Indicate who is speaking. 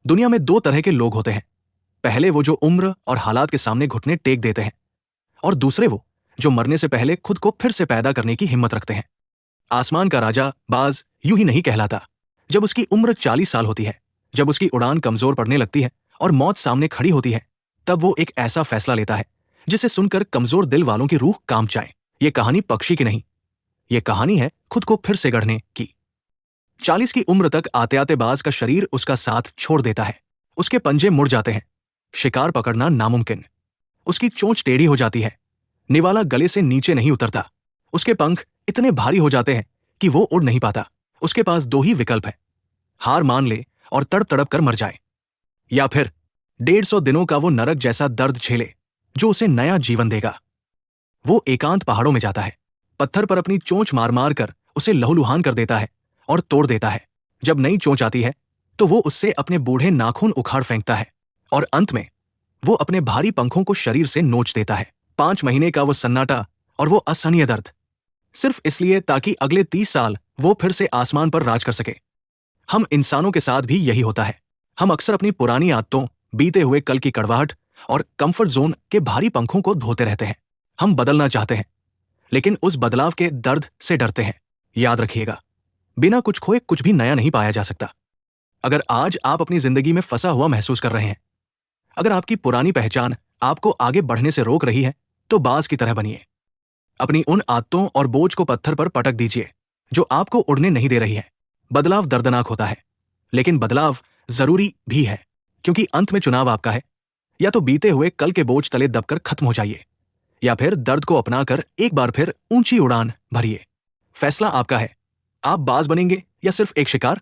Speaker 1: दुनिया में दो तरह के लोग होते हैं। पहले वो जो उम्र और हालात के सामने घुटने टेक देते हैं, और दूसरे वो जो मरने से पहले खुद को फिर से पैदा करने की हिम्मत रखते हैं। आसमान का राजा बाज यूं ही नहीं कहलाता। जब उसकी उम्र 40 साल होती है, जब उसकी उड़ान कमजोर पड़ने लगती है और मौत सामने खड़ी होती है, तब वो एक ऐसा फैसला लेता है जिसे सुनकर कमजोर दिल वालों की रूह कांप जाए। ये कहानी पक्षी की नहीं, ये कहानी है खुद को फिर से गढ़ने की। 40 की उम्र तक आते आते बाज का शरीर उसका साथ छोड़ देता है। उसके पंजे मुड़ जाते हैं, शिकार पकड़ना नामुमकिन। उसकी चोंच टेढ़ी हो जाती है, निवाला गले से नीचे नहीं उतरता। उसके पंख इतने भारी हो जाते हैं कि वो उड़ नहीं पाता। उसके पास दो ही विकल्प है, हार मान ले और तड़प तड़प कर मर जाए, या फिर 150 दिनों का वो नरक जैसा दर्द झेले जो उसे नया जीवन देगा। वो एकांत पहाड़ों में जाता है, पत्थर पर अपनी चोंच मार मार कर उसे लहूलुहान कर देता है और तोड़ देता है। जब नई चोंच आती है तो वो उससे अपने बूढ़े नाखून उखाड़ फेंकता है, और अंत में वो अपने भारी पंखों को शरीर से नोच देता है। 5 महीने का वो सन्नाटा और वो असहनीय दर्द, सिर्फ इसलिए ताकि अगले 30 साल वो फिर से आसमान पर राज कर सके। हम इंसानों के साथ भी यही होता है। हम अक्सर अपनी पुरानी आदतों, बीते हुए कल की कड़वाहट और कंफर्ट जोन के भारी पंखों को धोते रहते हैं। हम बदलना चाहते हैं, लेकिन उस बदलाव के दर्द से डरते हैं। याद रखिएगा, बिना कुछ खोए कुछ भी नया नहीं पाया जा सकता। अगर आज आप अपनी जिंदगी में फंसा हुआ महसूस कर रहे हैं, अगर आपकी पुरानी पहचान आपको आगे बढ़ने से रोक रही है, तो बाज की तरह बनिए। अपनी उन आदतों और बोझ को पत्थर पर पटक दीजिए जो आपको उड़ने नहीं दे रही है। बदलाव दर्दनाक होता है, लेकिन बदलाव जरूरी भी है, क्योंकि अंत में चुनाव आपका है। या तो बीते हुए कल के बोझ तले दबकर खत्म हो जाइए, या फिर दर्द को अपनाकर एक बार फिर ऊंची उड़ान भरिए। फैसला आपका है, आप बाज बनेंगे या सिर्फ एक शिकार।